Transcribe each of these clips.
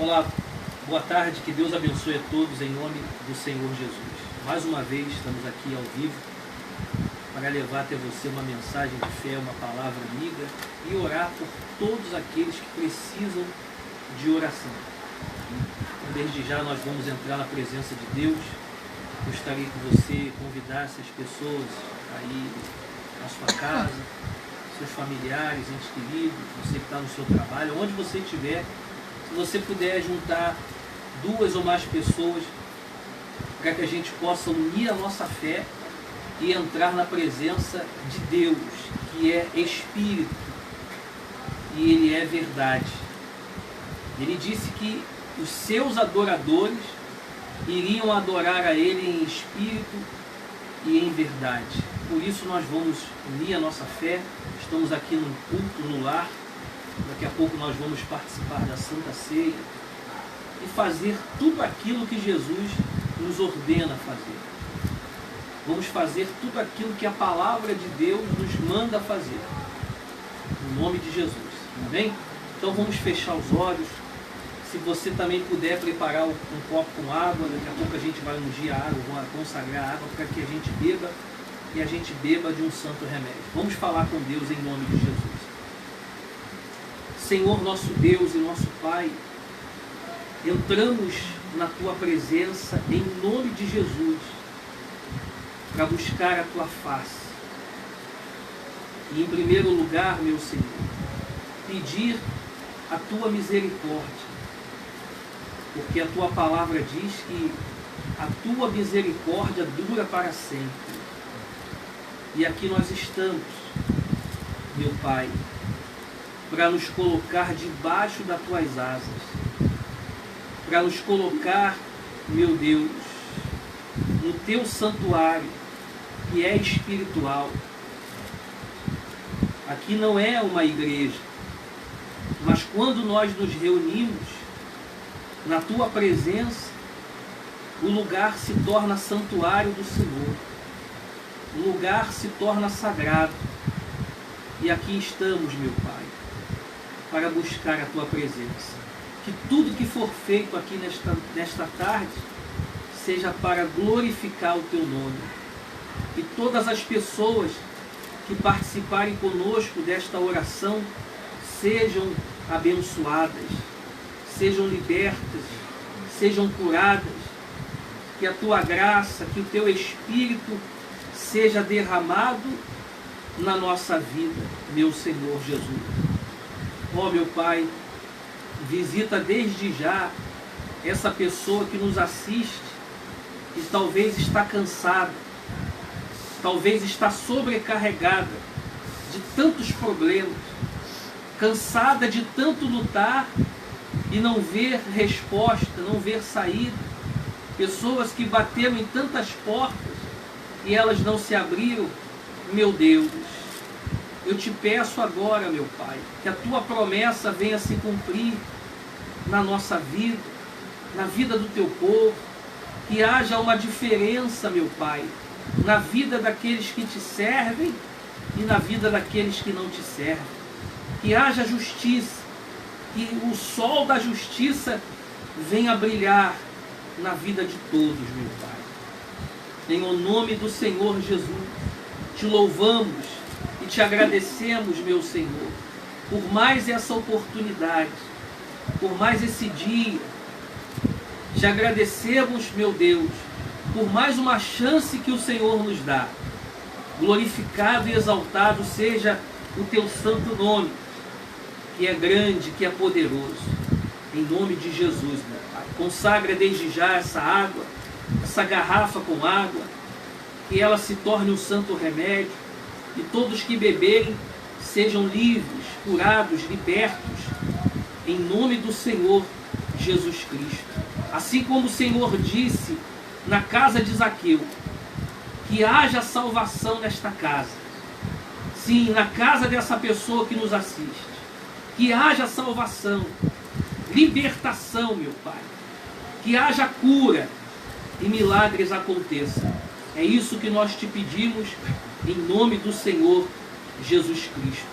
Olá, boa tarde, que Deus abençoe a todos em nome do Senhor Jesus. Mais uma vez estamos aqui ao vivo para levar até você uma mensagem de fé, uma palavra amiga e orar por todos aqueles que precisam de oração. Então, desde já nós vamos entrar na presença de Deus. Gostaria que você convidasse as pessoas aí na sua casa, seus familiares, entes queridos, você que está no seu trabalho, onde você estiver, se você puder juntar 2 ou mais pessoas para que a gente possa unir a nossa fé e entrar na presença de Deus, que é Espírito e Ele é verdade. Ele disse que os seus adoradores iriam adorar a Ele em espírito e em verdade. Por isso nós vamos unir a nossa fé. Estamos aqui num culto no lar. Daqui a pouco nós vamos participar da Santa Ceia e fazer tudo aquilo que Jesus nos ordena fazer. Vamos fazer tudo aquilo que a palavra de Deus nos manda fazer. No nome de Jesus. Amém? Então vamos fechar os olhos. Se você também puder preparar um copo com água, daqui a pouco a gente vai ungir a água, vamos consagrar a água para que a gente beba e a gente beba de um santo remédio. Vamos falar com Deus em nome de Jesus. Senhor, nosso Deus e nosso Pai, entramos na Tua presença em nome de Jesus para buscar a Tua face. E em primeiro lugar, meu Senhor, pedir a Tua misericórdia. Porque a Tua palavra diz que a Tua misericórdia dura para sempre. E aqui nós estamos, meu Pai, para nos colocar debaixo das Tuas asas. Para nos colocar, meu Deus, no Teu santuário, que é espiritual. Aqui não é uma igreja, mas quando nós nos reunimos, na Tua presença, o lugar se torna santuário do Senhor. O lugar se torna sagrado. E aqui estamos, meu Pai, para buscar a Tua presença. Que tudo que for feito aqui nesta tarde seja para glorificar o Teu nome. Que todas as pessoas que participarem conosco desta oração sejam abençoadas, sejam libertas, sejam curadas, que a Tua graça, que o Teu Espírito seja derramado na nossa vida, meu Senhor Jesus. Ó meu Pai, visita desde já essa pessoa que nos assiste e talvez está cansada, talvez está sobrecarregada de tantos problemas, cansada de tanto lutar e não ver resposta, não ver saída. Pessoas que bateram em tantas portas e elas não se abriram. Meu Deus, eu te peço agora, meu Pai, que a Tua promessa venha se cumprir na nossa vida, na vida do Teu povo, que haja uma diferença, meu Pai, na vida daqueles que Te servem e na vida daqueles que não Te servem. Que haja justiça, que o sol da justiça venha brilhar na vida de todos, meu Pai. Em o nome do Senhor Jesus, Te louvamos e Te agradecemos, meu Senhor, por mais essa oportunidade, por mais esse dia. Te agradecemos, meu Deus, por mais uma chance que o Senhor nos dá. Glorificado e exaltado seja o Teu santo nome, que é grande, que é poderoso. Em nome de Jesus, meu Pai. Consagra desde já essa água, essa garrafa com água, que ela se torne um santo remédio, e todos que beberem sejam livres, curados, libertos, em nome do Senhor Jesus Cristo. Assim como o Senhor disse na casa de Zaqueu, que haja salvação nesta casa. Sim, na casa dessa pessoa que nos assiste. Que haja salvação, libertação, meu Pai. Que haja cura e milagres aconteçam. É isso que nós Te pedimos em nome do Senhor Jesus Cristo.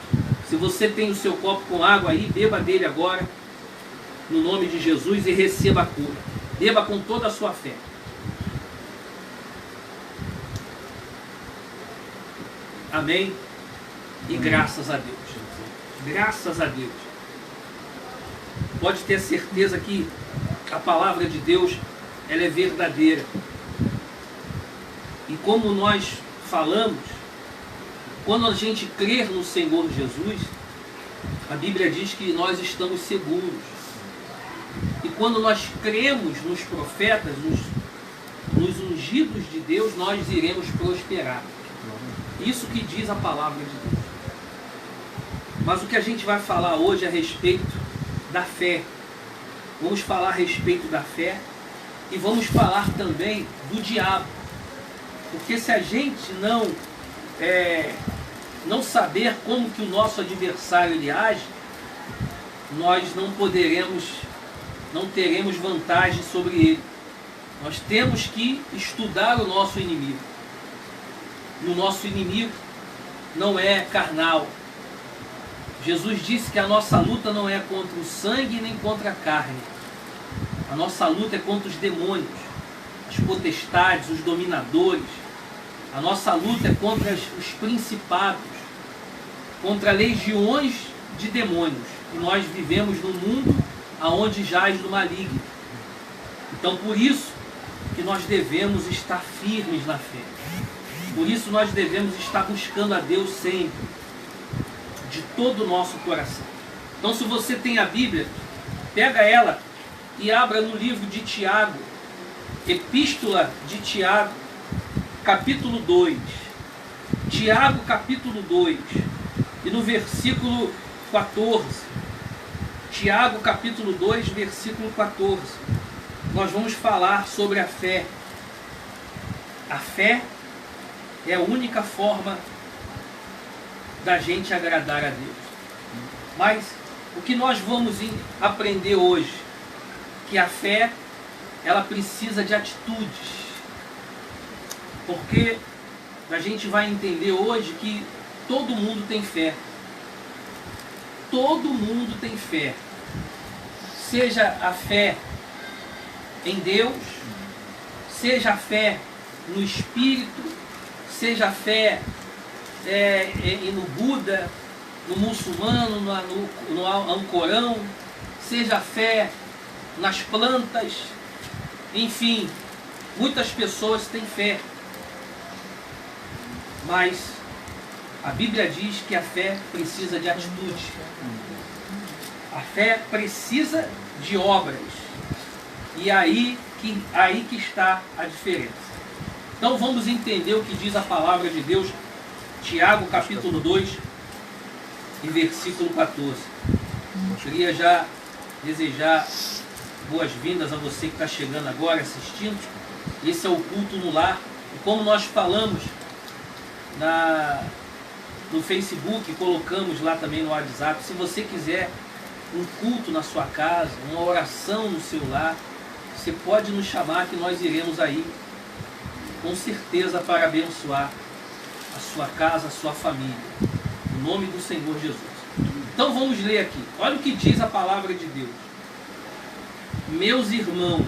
Se você tem o seu copo com água aí, beba dele agora. no nome de Jesus e receba a cura. Beba com toda a sua fé. Amém? E graças a Deus. Graças a Deus. Pode ter certeza que a palavra de Deus, ela é verdadeira. E como nós falamos, quando a gente crer no Senhor Jesus, a Bíblia diz que nós estamos seguros. E quando nós cremos nos profetas, nos ungidos de Deus, nós iremos prosperar. Isso que diz a palavra de Deus. Mas o que a gente vai falar hoje é a respeito da fé. Vamos falar a respeito da fé e vamos falar também do diabo. Porque se a gente não saber como que o nosso adversário ele age, nós não teremos vantagem sobre ele. Nós temos que estudar o nosso inimigo. E o nosso inimigo não é carnal. Jesus disse que a nossa luta não é contra o sangue nem contra a carne. A nossa luta é contra os demônios, as potestades, os dominadores. A nossa luta é contra os principados, contra legiões de demônios. E nós vivemos num mundo aonde jaz do maligno. Então por isso que nós devemos estar firmes na fé. Por isso nós devemos estar buscando a Deus sempre, de todo o nosso coração. Então se você tem a Bíblia, pega ela e abra no livro de Tiago, Epístola de Tiago, capítulo 2. Tiago, capítulo 2, e no versículo 14. Tiago, capítulo 2, versículo 14. Nós vamos falar sobre a fé. A fé é a única forma da gente agradar a Deus. Mas o que nós vamos aprender hoje? Que a fé, ela precisa de atitudes. Porque a gente vai entender hoje que todo mundo tem fé. Todo mundo tem fé. Seja a fé em Deus, seja a fé no Espírito, seja a fé no Buda, no muçulmano, no Alcorão, seja a fé nas plantas, enfim, muitas pessoas têm fé. Mas a Bíblia diz que a fé precisa de atitude. A fé precisa de obras. E aí que está a diferença. Então vamos entender o que diz a palavra de Deus, Tiago capítulo 2 e versículo 14. Eu queria já desejar boas-vindas a você que está chegando agora, assistindo. Esse é o culto no lar. E como nós falamos no Facebook, colocamos lá também no WhatsApp, se você quiser um culto na sua casa, uma oração no seu lar, você pode nos chamar que nós iremos aí, com certeza, para abençoar a sua casa, a sua família, em nome do Senhor Jesus. Então vamos ler aqui, olha o que diz a palavra de Deus. Meus irmãos,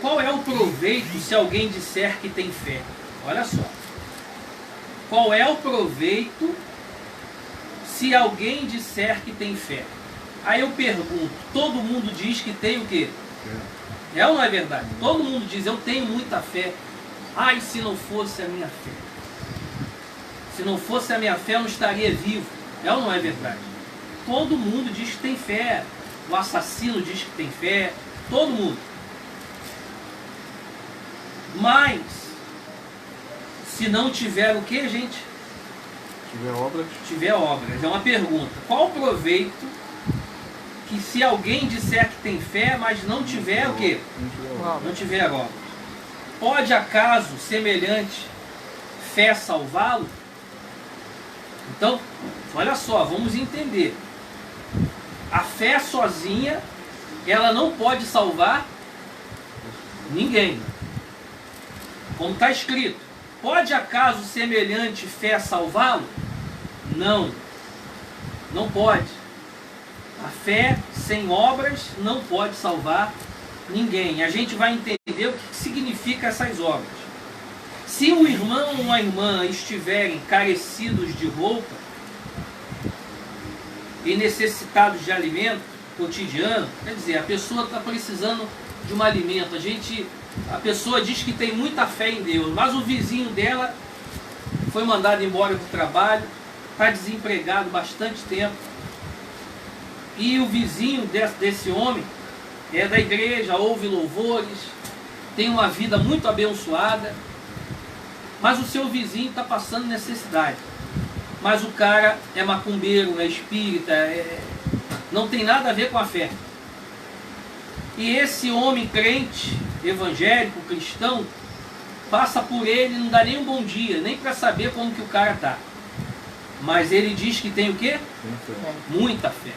qual é o proveito se alguém disser que tem fé? Olha só. Qual é o proveito se alguém disser que tem fé? Aí eu pergunto, todo mundo diz que tem o quê? É ou não é verdade? Todo mundo diz, eu tenho muita fé. Ai, se não fosse a minha fé. Se não fosse a minha fé, eu não estaria vivo. É ou não é verdade? Todo mundo diz que tem fé. O assassino diz que tem fé. Todo mundo. Mas, se não tiver o que, gente? Tiver obras. Tiver obras. É uma pergunta. Qual o proveito que se alguém disser que tem fé, mas não tiver o quê? Não tiver obras. Pode acaso semelhante fé salvá-lo? Então, olha só, vamos entender. A fé sozinha, ela não pode salvar ninguém. Como está escrito, pode acaso semelhante fé salvá-lo? Não, não pode. A fé sem obras não pode salvar ninguém. A gente vai entender o que significa essas obras. Se um irmão ou uma irmã estiverem carecidos de roupa e necessitados de alimento cotidiano, quer dizer, a pessoa está precisando de um alimento. A pessoa diz que tem muita fé em Deus, mas o vizinho dela foi mandado embora do trabalho, está desempregado bastante tempo. E o vizinho desse homem é da igreja, ouve louvores, tem uma vida muito abençoada, mas o seu vizinho está passando necessidade. Mas o cara é macumbeiro, é espírita, não tem nada a ver com a fé. E esse homem crente, evangélico, cristão, passa por ele, não dá nem um bom dia, nem para saber como que o cara está. Mas ele diz que tem o quê? Muita fé.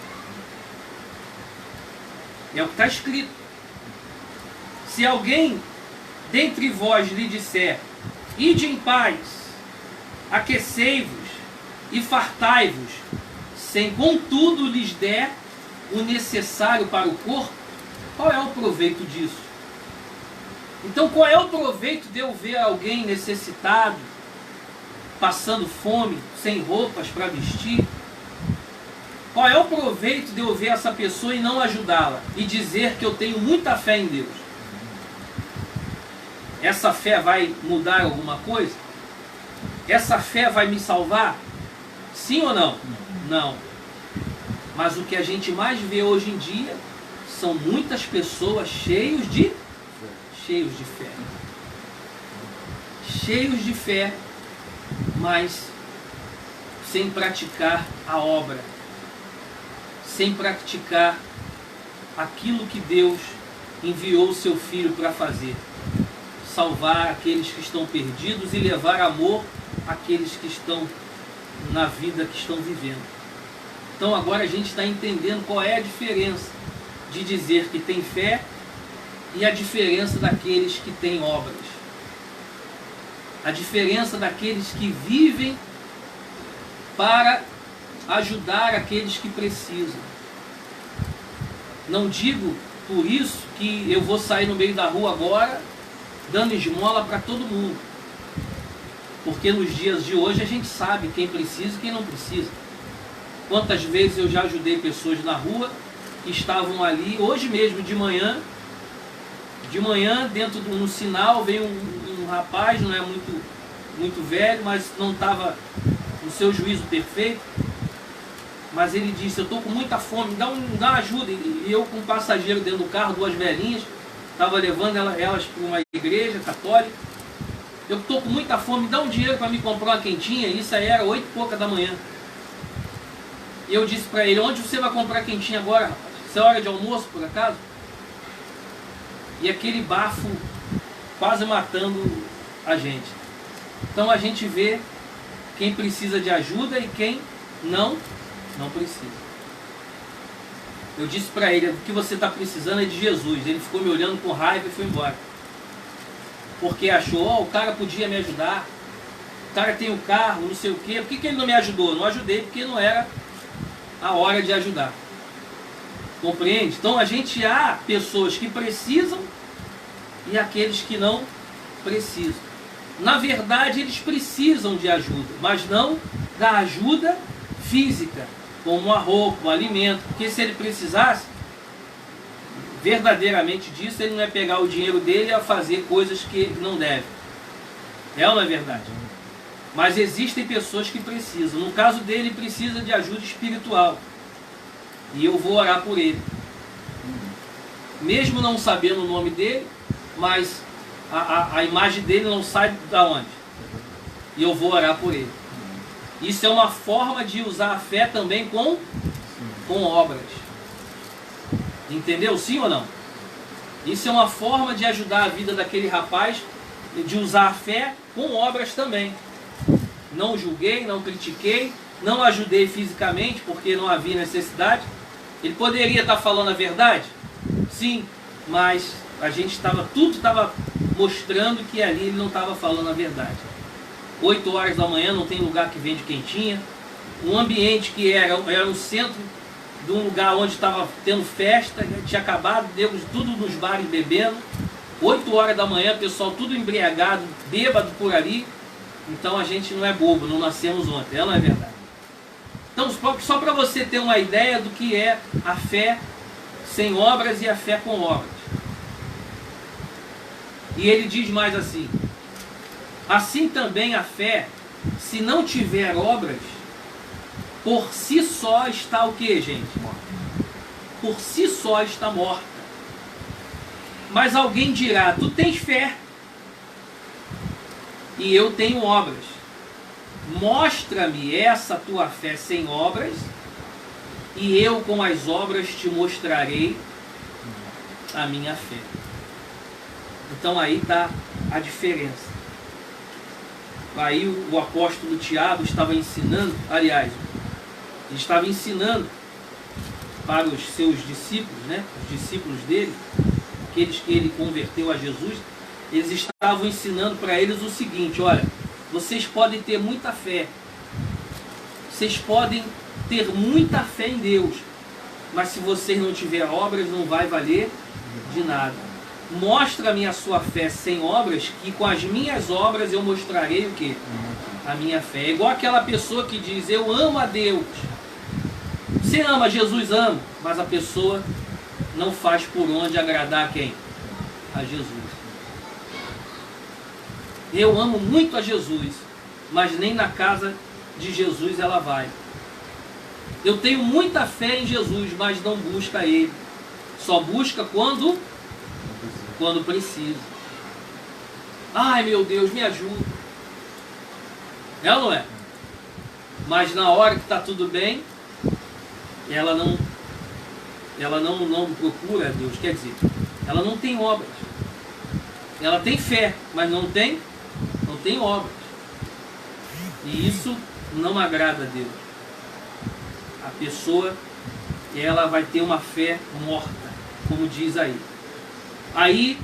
É o que está escrito. Se alguém dentre vós lhe disser, ide em paz, aquecei-vos e fartai-vos, sem contudo lhes der o necessário para o corpo, qual é o proveito disso? Então qual é o proveito de eu ver alguém necessitado, passando fome, sem roupas para vestir? Qual é o proveito de eu ver essa pessoa e não ajudá-la? E dizer que eu tenho muita fé em Deus? Essa fé vai mudar alguma coisa? Essa fé vai me salvar? Sim ou não? Não. Mas o que a gente mais vê hoje em dia são muitas pessoas cheios de fé. Cheios de fé, mas sem praticar a obra. Sem praticar aquilo que Deus enviou o seu Filho para fazer. Salvar aqueles que estão perdidos e levar amor àqueles que estão na vida que estão vivendo. Então agora a gente está entendendo qual é a diferença de dizer que tem fé e a diferença daqueles que têm obras. A diferença daqueles que vivem para ajudar aqueles que precisam. Não digo por isso que eu vou sair no meio da rua agora dando esmola para todo mundo. Porque nos dias de hoje a gente sabe quem precisa e quem não precisa. Quantas vezes eu já ajudei pessoas na rua que estavam ali, hoje mesmo de manhã, dentro no sinal, veio um rapaz, não é muito velho, mas não estava no seu juízo perfeito. Mas ele disse, eu estou com muita fome, me dá uma ajuda. E eu com um passageiro dentro do carro, duas velhinhas, estava levando elas para uma igreja católica. Eu estou com muita fome, me dá um dinheiro para me comprar uma quentinha. Isso aí era 8 e pouca da manhã. E eu disse para ele, onde você vai comprar quentinha agora, rapaz? Isso é hora de almoço, por acaso? E aquele bafo quase matando a gente. Então a gente vê quem precisa de ajuda e quem não precisa. Eu disse para ele, o que você está precisando é de Jesus. Ele ficou me olhando com raiva e foi embora. Porque achou, o cara podia me ajudar. O cara tem um carro, não sei o quê. Por que ele não me ajudou? Não ajudei porque não era a hora de ajudar. Compreende? Então há pessoas que precisam e aqueles que não precisam. Na verdade, eles precisam de ajuda, mas não da ajuda física, como a roupa, o alimento. Porque se ele precisasse verdadeiramente disso, ele não ia pegar o dinheiro dele e ia fazer coisas que não deve. É ou não é verdade? Mas existem pessoas que precisam. No caso dele, precisa de ajuda espiritual. E eu vou orar por ele. Mesmo não sabendo o nome dele, mas a imagem dele não sai da onde? E eu vou orar por ele. Isso é uma forma de usar a fé também com obras. Entendeu? Sim ou não? Isso é uma forma de ajudar a vida daquele rapaz, de usar a fé com obras também. Não julguei, não critiquei, não ajudei fisicamente porque não havia necessidade. Ele poderia estar falando a verdade? Sim, mas tudo estava mostrando que ali ele não estava falando a verdade. 8 horas da manhã, não tem lugar que vende quentinha. Um ambiente que era o centro de um lugar onde estava tendo festa, tinha acabado, deu tudo nos bares bebendo, 8 horas da manhã, pessoal tudo embriagado, bêbado por ali. Então a gente não é bobo, não nascemos ontem, não é verdade? Então só para você ter uma ideia do que é a fé sem obras e a fé com obras. E ele diz mais assim: assim também a fé, se não tiver obras, por si só está o que, gente? Por si só está morta. Mas alguém dirá: tu tens fé e eu tenho obras. Mostra-me essa tua fé sem obras, e eu com as obras te mostrarei a minha fé. Então aí está a diferença. Aí o apóstolo Tiago estava ensinando, aliás, ele estava ensinando para os seus discípulos, né, os discípulos dele, aqueles que ele converteu a Jesus, eles estavam ensinando para eles o seguinte: olha, vocês podem ter muita fé, vocês podem ter muita fé em Deus, mas se vocês não tiverem obras, não vai valer de nada. Mostra-me a sua fé sem obras, que com as minhas obras eu mostrarei o quê? A minha fé. É igual aquela pessoa que diz: eu amo a Deus. Você ama Jesus? Ama, mas a pessoa não faz por onde agradar a quem? A Jesus. Eu amo muito a Jesus, mas nem na casa de Jesus ela vai. Eu tenho muita fé em Jesus, mas não busca Ele. Só busca quando precisa. Ai, meu Deus, me ajuda. É ou não é? Mas na hora que está tudo bem, ela não procura Deus. Quer dizer, ela não tem obras. Ela tem fé, mas não tem obras. E isso não agrada a Deus. A pessoa, ela vai ter uma fé morta, como diz aí. Aí,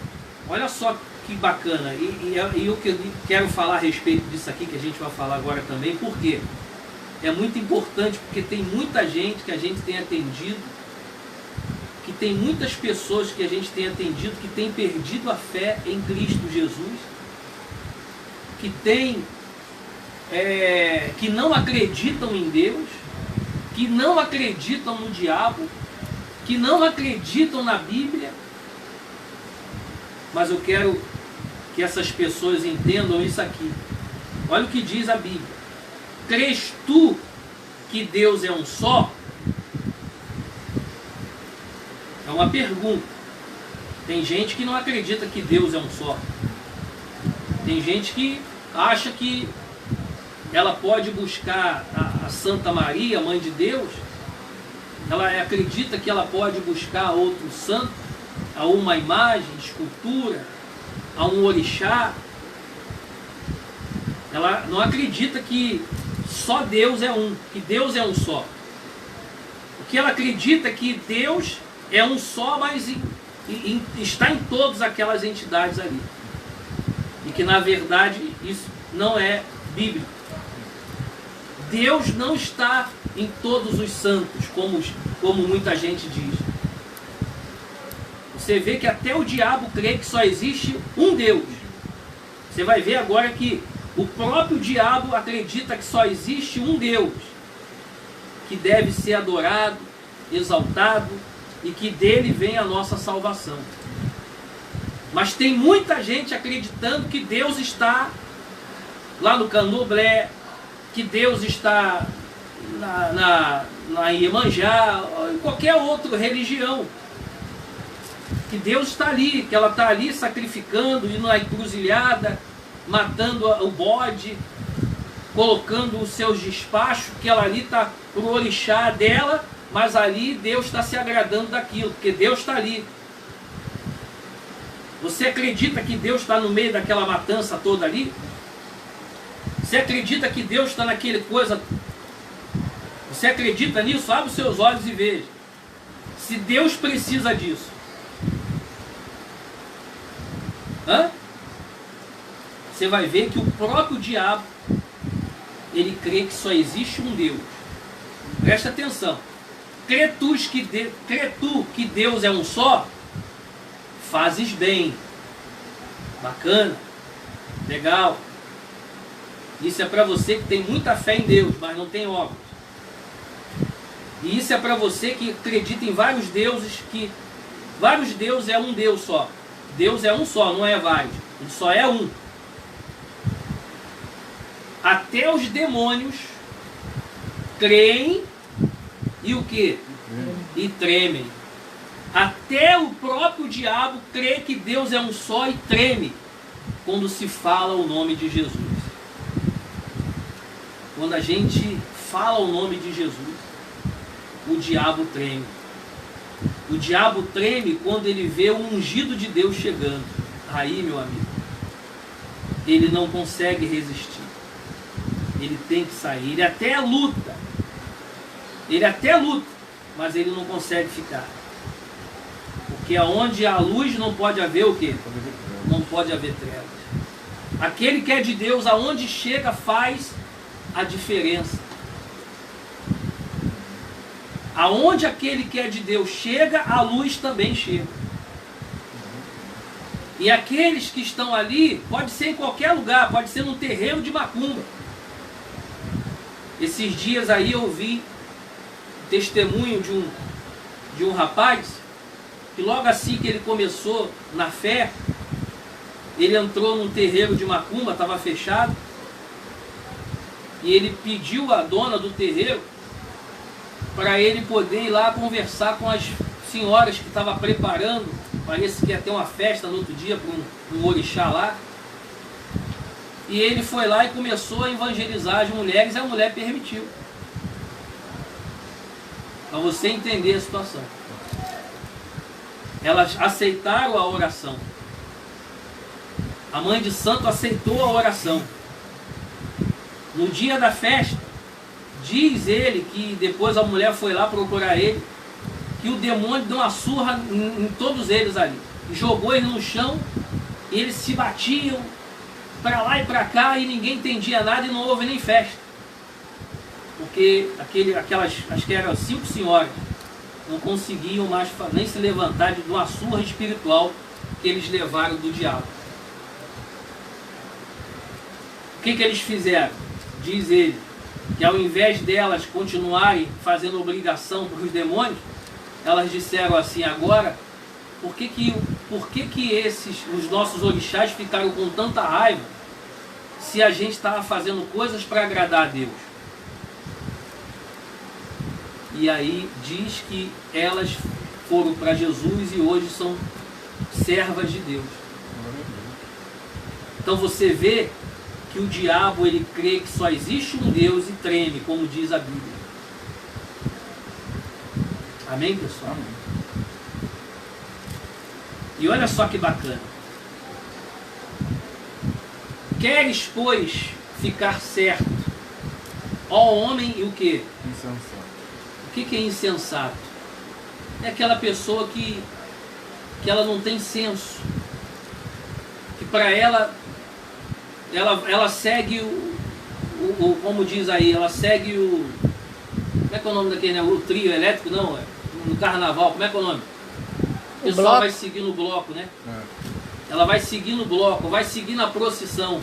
olha só que bacana. E eu quero falar a respeito disso aqui, que a gente vai falar agora também. Por quê? É muito importante, porque tem muita gente que a gente tem atendido, que tem muitas pessoas que a gente tem atendido que tem perdido a fé em Cristo Jesus, que não acreditam em Deus, que não acreditam no diabo, que não acreditam na Bíblia. Mas eu quero que essas pessoas entendam isso aqui. Olha o que diz a Bíblia: crês tu que Deus é um só? É uma pergunta. Tem gente que não acredita que Deus é um só. Tem gente que acha que ela pode buscar a Santa Maria, Mãe de Deus. Ela acredita que ela pode buscar outro santo, a uma imagem, escultura, a um orixá. Ela não acredita que só Deus é um, que Deus é um só. O que ela acredita é que Deus é um só, mas está em todas aquelas entidades ali. E que na verdade isso não é bíblico. Deus não está em todos os santos, como muita gente diz. Você vê que até o diabo crê que só existe um Deus. Você vai ver agora que o próprio diabo acredita que só existe um Deus, que deve ser adorado, exaltado, e que dele vem a nossa salvação. Mas tem muita gente acreditando que Deus está lá no Candomblé, que Deus está na Iemanjá, ou em qualquer outra religião. Que Deus está ali, que ela está ali sacrificando, indo na encruzilhada, matando o bode, colocando os seus despachos, que ela ali está para o orixá dela, mas ali Deus está se agradando daquilo, porque Deus está ali. Você acredita que Deus está no meio daquela matança toda ali? Você acredita que Deus está naquele coisa? Você acredita nisso? Abre os seus olhos e veja. Se Deus precisa disso. Você vai ver que o próprio diabo, ele crê que só existe um Deus. Presta atenção. crê tu que Deus é um só, fazes bem. Bacana, legal. Isso é para você que tem muita fé em Deus, mas não tem obras. E isso é para você que acredita em vários deuses, que vários deuses é um Deus só. Deus é um só, não é vários. Ele só é um. Até os demônios creem e o quê? E tremem. Até o próprio diabo crê que Deus é um só e treme quando se fala o nome de Jesus. Quando a gente fala o nome de Jesus, o diabo treme. O diabo treme quando ele vê o ungido de Deus chegando. Aí, meu amigo, ele não consegue resistir. Ele tem que sair. Ele até luta. Mas ele não consegue ficar. Porque aonde há luz não pode haver o quê? Não pode haver trevas. Aquele que é de Deus, aonde chega, faz a diferença. Aonde aquele que é de Deus chega, a luz também chega. E aqueles que estão ali, pode ser em qualquer lugar, pode ser num terreiro de macumba. Esses dias aí eu vi testemunho de um rapaz, que logo assim que ele começou na fé, ele entrou num terreiro de macumba, estava fechado, e ele pediu à dona do terreiro para ele poder ir lá conversar com as senhoras que estavam preparando, parece que ia ter uma festa no outro dia para um orixá lá. E ele foi lá e começou a evangelizar as mulheres, e a mulher permitiu. Para você entender a situação. Elas aceitaram a oração. A mãe de santo aceitou a oração. No dia da festa, diz ele que depois a mulher foi lá procurar ele, que o demônio deu uma surra em todos eles ali. Jogou eles no chão, e eles se batiam para lá e para cá, e ninguém entendia nada, e não houve nem festa. Porque aquelas, acho que eram 5 senhoras, não conseguiam mais nem se levantar de uma surra espiritual que eles levaram do diabo. O que eles fizeram? Diz ele, que ao invés delas continuarem fazendo obrigação para os demônios, elas disseram assim: agora, por que os nossos orixás ficaram com tanta raiva se a gente estava fazendo coisas para agradar a Deus? E aí diz que elas foram para Jesus e hoje são servas de Deus. Então você vê que o diabo, ele crê que só existe um Deus e treme, como diz a Bíblia. Amém, pessoal? Amém. E olha só que bacana. Queres, pois, ficar certo, ó homem, e o quê? Insensato. O que é insensato? É aquela pessoa que ela não tem senso. Que para ela segue como diz aí, ela segue o... Como é que é o nome daquele, né? O trio elétrico, não? No carnaval, como é que é o nome? O pessoal vai seguir no bloco, né? Ela vai seguir no bloco, vai seguir na procissão.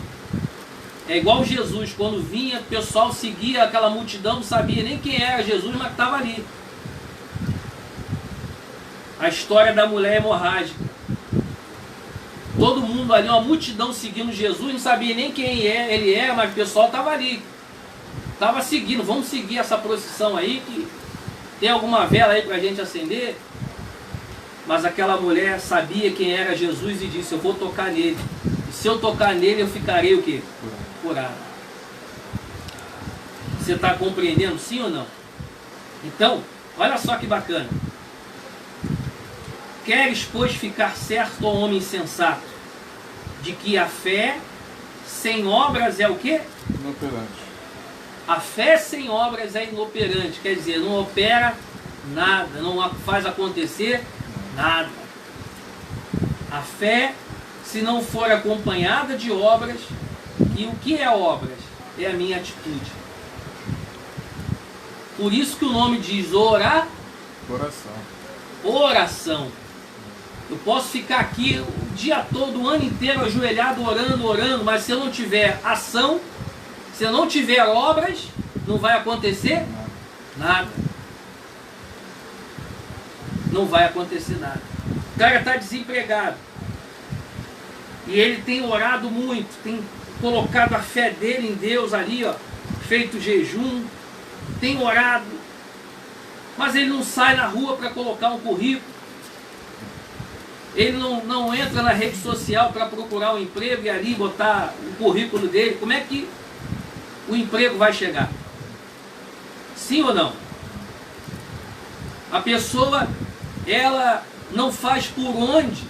É igual Jesus, quando vinha, o pessoal seguia aquela multidão, não sabia nem quem era Jesus, mas estava ali. A história da mulher hemorrágica. Todo mundo ali, uma multidão seguindo Jesus, não sabia nem quem ele era, mas o pessoal estava ali. Estava seguindo, vamos seguir essa procissão aí, que tem alguma vela aí para a gente acender. Mas aquela mulher sabia quem era Jesus e disse: eu vou tocar nele. E se eu tocar nele, eu ficarei o quê? Curado. Você está compreendendo, sim ou não? Então, olha só que bacana. Queres, pois, ficar certo, ó homem sensato, de que a fé sem obras é o quê? Inoperante. A fé sem obras é inoperante, quer dizer, não opera nada, não faz acontecer nada. A fé, se não for acompanhada de obras, e o que é obras? É a minha atitude. Por isso que o nome diz orar Oração. Oração. Eu posso ficar aqui o dia todo, o ano inteiro, ajoelhado, orando, mas se eu não tiver ação, se eu não tiver obras, não vai acontecer nada. Não vai acontecer nada. O cara está desempregado. E ele tem orado muito, tem colocado a fé dele em Deus ali, ó, feito jejum, tem orado, mas ele não sai na rua para colocar um currículo. Ele não entra na rede social para procurar um emprego e ali botar o currículo dele. Como é que o emprego vai chegar? Sim ou não? A pessoa, ela não faz por onde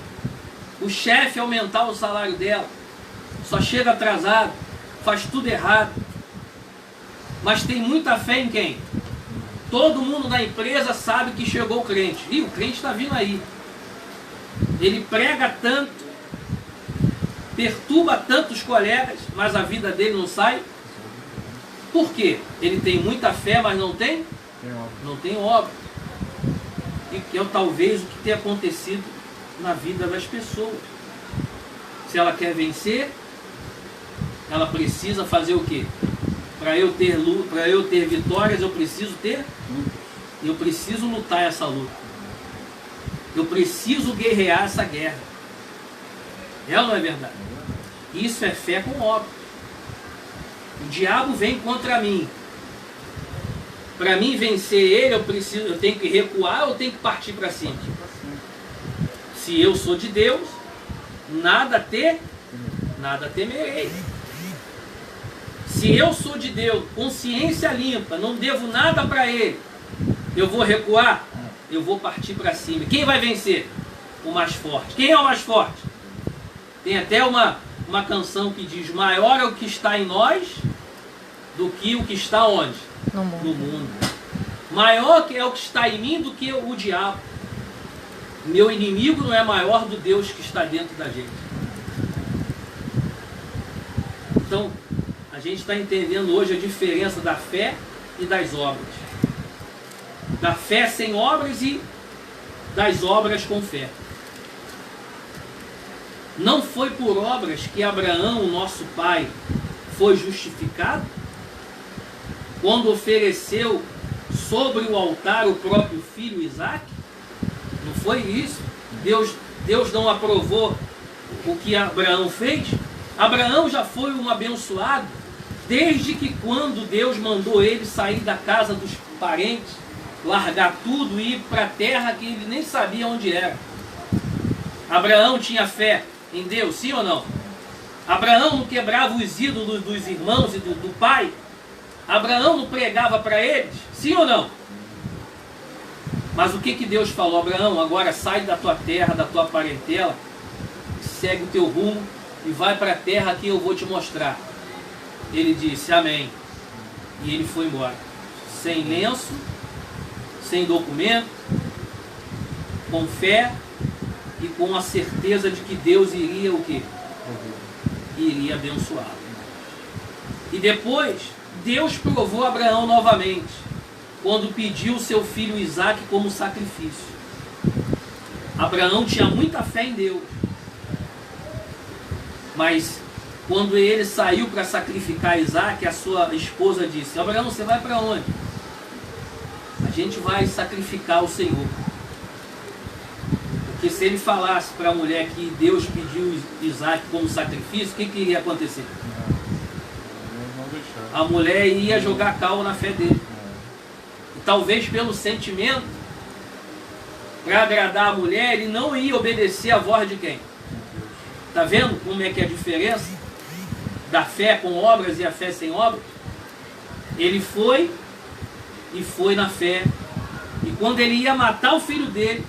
o chefe aumentar o salário dela. Só chega atrasado, faz tudo errado. Mas tem muita fé em quem? Todo mundo na empresa sabe que chegou o crente. Ih, o crente está vindo aí. Ele prega tanto, perturba tanto os colegas, mas a vida dele não sai. Por quê? Ele tem muita fé, mas não tem? Não tem obra. E que é talvez o que tem acontecido na vida das pessoas. Se ela quer vencer, ela precisa fazer o quê? Para eu ter vitórias, eu preciso ter? Eu preciso lutar essa luta. Eu preciso guerrear essa guerra. É ou não é verdade? Isso é fé com obra. O diabo vem contra mim. Para mim vencer ele, eu tenho que recuar ou eu tenho que partir para cima? Se eu sou de Deus, nada temerei. Se eu sou de Deus, consciência limpa, não devo nada para ele, eu vou recuar? Eu vou partir para cima. Quem vai vencer? O mais forte. Quem é o mais forte? Tem até uma canção que diz: maior é o que está em nós do que o que está onde? No mundo. No mundo. Maior é o que está em mim do que o diabo. Meu inimigo não é maior do Deus que está dentro da gente. Então, a gente está entendendo hoje a diferença da fé e das obras. Da fé sem obras e das obras com fé. Não foi por obras que Abraão, nosso pai, foi justificado quando ofereceu sobre o altar o próprio filho Isaque? Não foi isso? Deus não aprovou o que Abraão fez? Abraão já foi um abençoado desde que quando Deus mandou ele sair da casa dos parentes, largar tudo e ir para a terra que ele nem sabia onde era. Abraão tinha fé em Deus, sim ou não? Abraão não quebrava os ídolos dos irmãos e do pai? Abraão não pregava para eles, sim ou não? Mas o que Deus falou? Abraão, agora sai da tua terra, da tua parentela, segue o teu rumo e vai para a terra que eu vou te mostrar. Ele disse amém. E ele foi embora, sem lenço, sem documento, com fé e com a certeza de que Deus iria o quê? Iria abençoá-lo. E depois, Deus provou Abraão novamente, quando pediu seu filho Isaque como sacrifício. Abraão tinha muita fé em Deus. Mas, quando ele saiu para sacrificar Isaque, a sua esposa disse: Abraão, você vai para onde? A gente vai sacrificar o Senhor. Porque se ele falasse para a mulher que Deus pediu Isaque como sacrifício, o que iria acontecer? A mulher ia jogar cal na fé dele. E talvez pelo sentimento, para agradar a mulher, ele não ia obedecer a voz de quem? Está vendo como é que é a diferença da fé com obras e a fé sem obras? Ele foi e foi na fé. E quando ele ia matar o filho dele,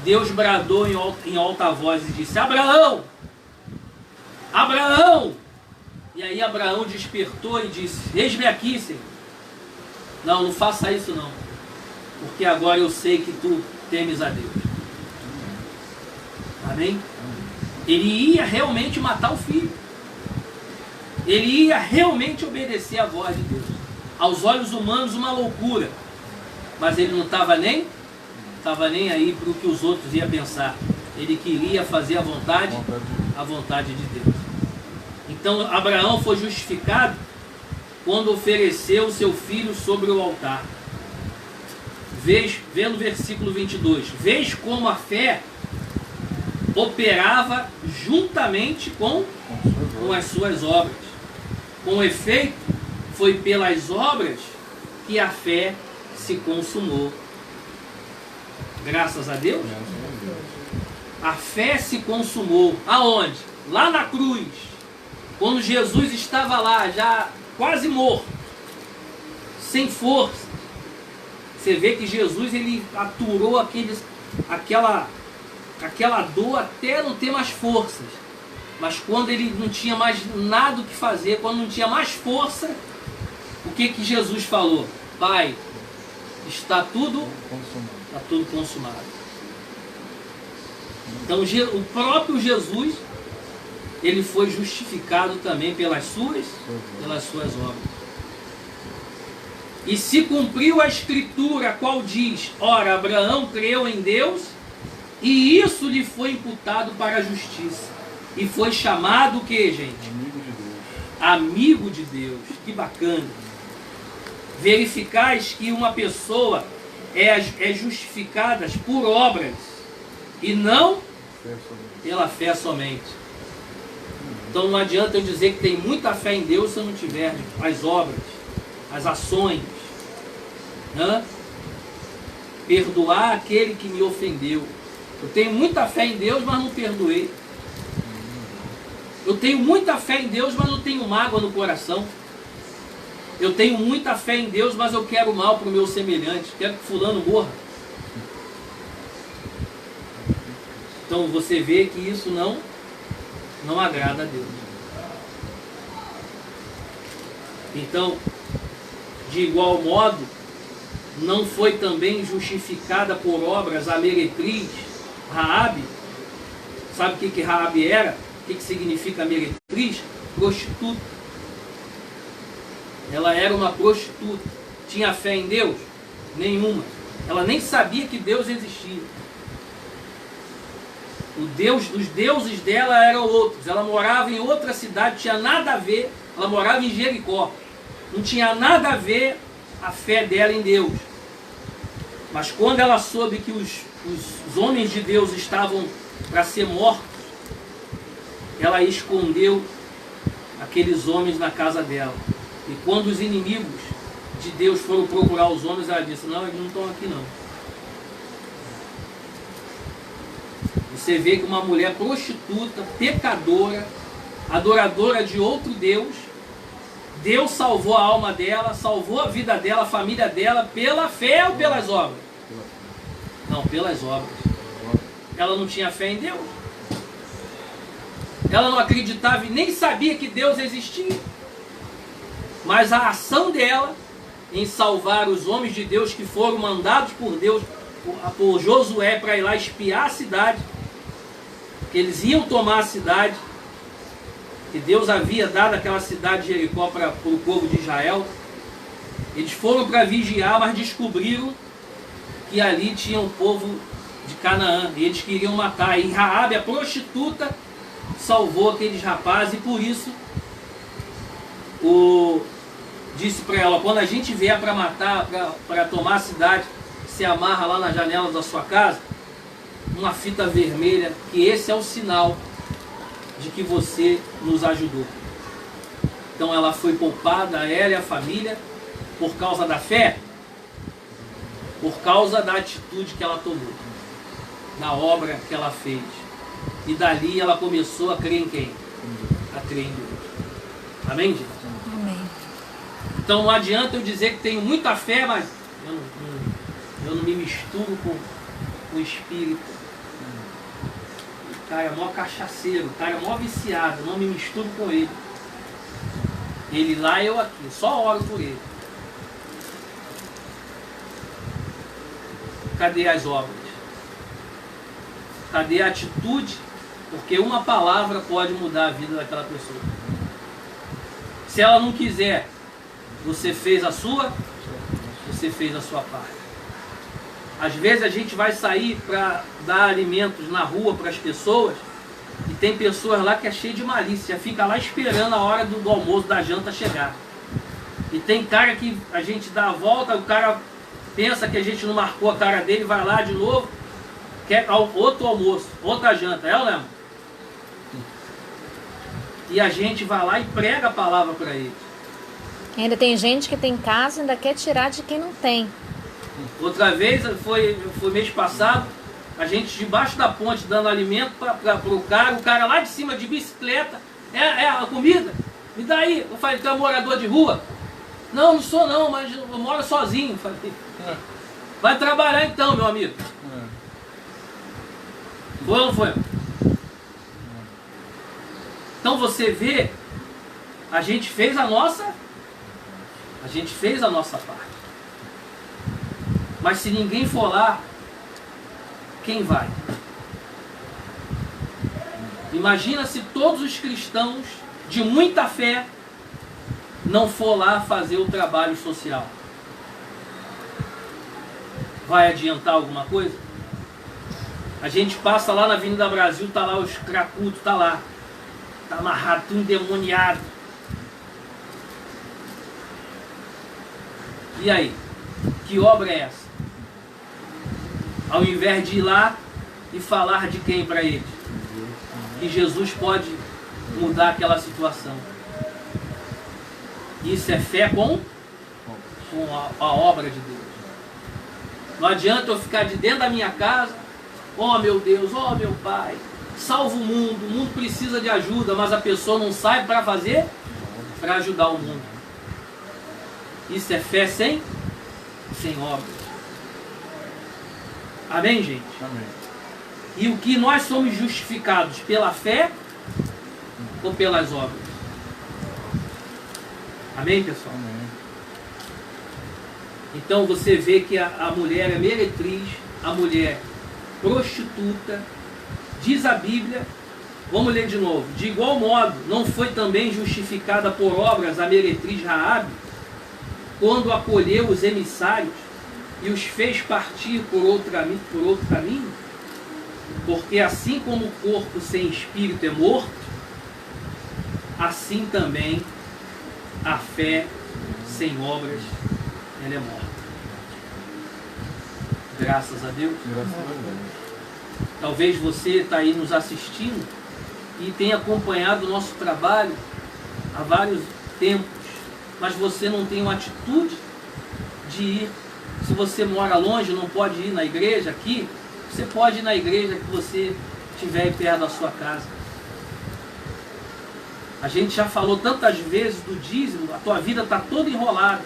Deus bradou em alta voz e disse: Abraão! Abraão! E aí Abraão despertou e disse: eis-me aqui, Senhor. Não faça isso não, porque agora eu sei que tu temes a Deus. Amém? Ele ia realmente matar o filho. Ele ia realmente obedecer a voz de Deus. Aos olhos humanos, uma loucura. Mas ele não estava nem estava nem aí para o que os outros iam pensar. Ele queria fazer a vontade de Deus. Então Abraão foi justificado quando ofereceu seu filho sobre o altar. Vê no versículo 22. Vês como a fé operava juntamente com as suas obras. Com efeito, foi pelas obras que a fé se consumou. Graças a Deus. A fé se consumou. Aonde? Lá na cruz. Quando Jesus estava lá, já quase morto, sem força. Você vê que Jesus, ele aturou aquela dor até não ter mais forças. Mas quando ele não tinha mais nada o que fazer, quando não tinha mais força, o que Jesus falou? Pai, está tudo consumado. Então o próprio Jesus, ele foi justificado também pelas suas obras. E se cumpriu a escritura, a qual diz: ora, Abraão creu em Deus, e isso lhe foi imputado para a justiça. E foi chamado o que, gente? Amigo de Deus. Amigo de Deus. Que bacana. Verificais que uma pessoa é justificada por obras e não pela fé somente. Então não adianta eu dizer que tem muita fé em Deus se eu não tiver as obras, as ações. Perdoar aquele que me ofendeu. Eu tenho muita fé em Deus, mas não perdoei. Eu tenho muita fé em Deus, mas não tenho mágoa no coração. Eu tenho muita fé em Deus, mas eu quero mal para o meu semelhante. Quero que fulano morra. Então você vê que isso não agrada a Deus. Então, de igual modo, não foi também justificada por obras a meretriz Raabe. Sabe o que Raabe era? O que significa meretriz? Prostituta. Ela era uma prostituta. Tinha fé em Deus? Nenhuma. Ela nem sabia que Deus existia. Os deuses dela eram outros. Ela morava em outra cidade, tinha nada a ver. Ela morava em Jericó. Não tinha nada a ver a fé dela em Deus. Mas quando ela soube que os homens de Deus estavam para ser mortos, ela escondeu aqueles homens na casa dela. E quando os inimigos de Deus foram procurar os homens, ela disse: não, eles não estão aqui não. Você vê que uma mulher prostituta, pecadora, adoradora de outro Deus, Deus salvou a alma dela, salvou a vida dela, a família dela, pela fé ou pelas obras? Não, pelas obras. Ela não tinha fé em Deus. Ela não acreditava e nem sabia que Deus existia. Mas a ação dela em salvar os homens de Deus que foram mandados por Deus, por Josué, para ir lá espiar a cidade, que eles iam tomar a cidade, que Deus havia dado aquela cidade de Jericó para o povo de Israel. Eles foram para vigiar, mas descobriram que ali tinha um povo de Canaã, e eles queriam matar. E Raabe, a prostituta, salvou aqueles rapazes, e por isso disse para ela: quando a gente vier para matar, para tomar a cidade, se amarra lá na janela da sua casa uma fita vermelha, que esse é o sinal de que você nos ajudou. Então ela foi poupada, ela e a família, por causa da fé, por causa da atitude que ela tomou, da obra que ela fez. E dali ela começou a crer em quem? A crer em Deus. Amém, gente? Amém. Então não adianta eu dizer que tenho muita fé, mas eu não me misturo com o espírito. O cara é mó cachaceiro, o cara é mó viciado, eu não me misturo com ele. Ele lá, eu aqui, só oro por ele. Cadê as obras? Cadê a atitude? Porque uma palavra pode mudar a vida daquela pessoa. Se ela não quiser, você fez a sua parte. Às vezes a gente vai sair para dar alimentos na rua para as pessoas e tem pessoas lá que é cheio de malícia, já fica lá esperando a hora do almoço, da janta chegar. E tem cara que a gente dá a volta, o cara pensa que a gente não marcou a cara dele, vai lá de novo, quer outro almoço, outra janta, é ou não? E a gente vai lá e prega a palavra para eles. Ainda tem gente que tem casa e ainda quer tirar de quem não tem. Outra vez, foi mês passado, a gente debaixo da ponte dando alimento para o cara lá de cima de bicicleta, é a comida, me dá aí. Eu falei, tu é morador de rua? Não, não sou não, mas eu moro sozinho. Eu falei, vai trabalhar então, meu amigo. Foi ou não foi? Então você vê, a gente fez a nossa parte. Mas se ninguém for lá, quem vai? Imagina se todos os cristãos de muita fé não for lá fazer o trabalho social. Vai adiantar alguma coisa? A gente passa lá na Avenida Brasil, tá lá os cracudos, tá lá. Tá amarrado, tudo endemoniado. E aí? Que obra é essa? Ao invés de ir lá e falar de quem para eles? Que Jesus pode mudar aquela situação. Isso é fé com a obra de Deus. Não adianta eu ficar de dentro da minha casa, oh meu Deus, oh meu Pai, salva o mundo precisa de ajuda, mas a pessoa não sai para fazer, para ajudar o mundo. Isso é fé sem obras. Amém, gente? Amém. E o que nós somos justificados pela fé ou pelas obras? Amém, pessoal? Amém. Então você vê que a mulher é meretriz, a mulher prostituta, diz a Bíblia, vamos ler de novo, de igual modo, não foi também justificada por obras a meretriz Raabe, quando acolheu os emissários e os fez partir por outro caminho? Porque assim como o corpo sem espírito é morto, assim também a fé sem obras, ela é morta. Graças a Deus. Graças a Deus. Talvez você está aí nos assistindo e tenha acompanhado o nosso trabalho há vários tempos, mas você não tem uma atitude de ir. Se você mora longe, não pode ir na igreja aqui, você pode ir na igreja que você estiver perto da sua casa. A gente já falou tantas vezes do dízimo, a tua vida está toda enrolada,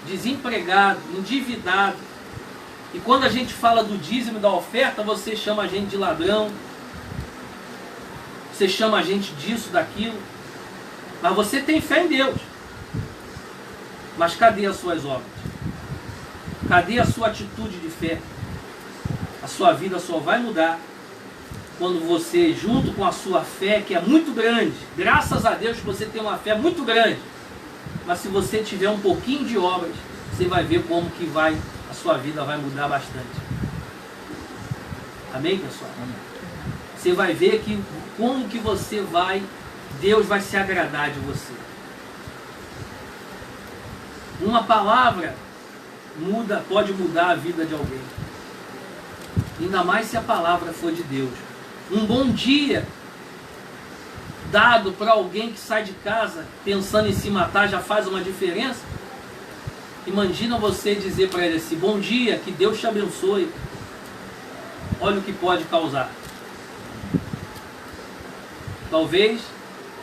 desempregado, endividado. E quando a gente fala do dízimo e da oferta, você chama a gente de ladrão, você chama a gente disso, daquilo. Mas você tem fé em Deus. Mas cadê as suas obras? Cadê a sua atitude de fé? A sua vida só vai mudar quando você, junto com a sua fé, que é muito grande, graças a Deus que você tem uma fé muito grande, mas se você tiver um pouquinho de obras, você vai ver como que a sua vida vai mudar bastante. Amém, pessoal? Amém. Você vai ver que como que Deus vai se agradar de você. Uma palavra pode mudar a vida de alguém. Ainda mais se a palavra for de Deus. Um bom dia dado para alguém que sai de casa pensando em se matar já faz uma diferença. Imagina você dizer para ele assim, bom dia, que Deus te abençoe. Olha o que pode causar. Talvez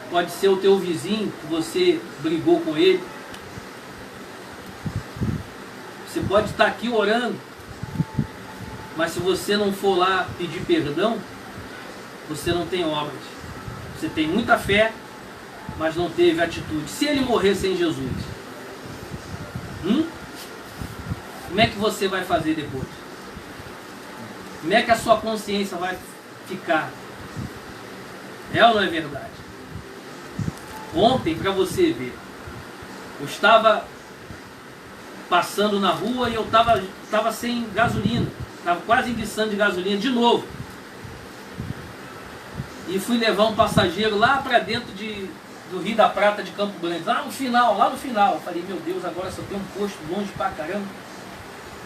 pode ser o teu vizinho que você brigou com ele. Você pode estar aqui orando, mas se você não for lá pedir perdão, você não tem obras. Você tem muita fé, mas não teve atitude. Se ele morrer sem Jesus, como é que você vai fazer depois? Como é que a sua consciência vai ficar? É ou não é verdade? Ontem, para você ver, eu estava passando na rua e eu estava sem gasolina. Estava quase enguiçando de gasolina de novo. E fui levar um passageiro lá para dentro do Rio da Prata de Campo Grande, lá no final. Eu falei, meu Deus, agora só tem um posto longe pra caramba.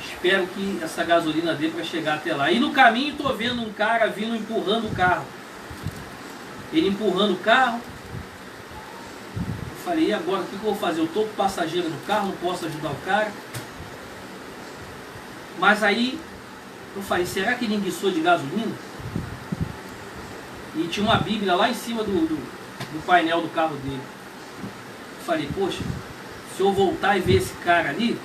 Espero que essa gasolina dê para chegar até lá. E no caminho estou vendo um cara vindo empurrando o carro. Ele empurrando o carro. Eu falei, e agora o que eu vou fazer? Eu estou com o passageiro no carro, não posso ajudar o cara. Mas aí eu falei, será que ele enguiçou de gasolina? E tinha uma Bíblia lá em cima do painel do carro dele. Eu falei, poxa, se eu voltar e ver esse cara ali,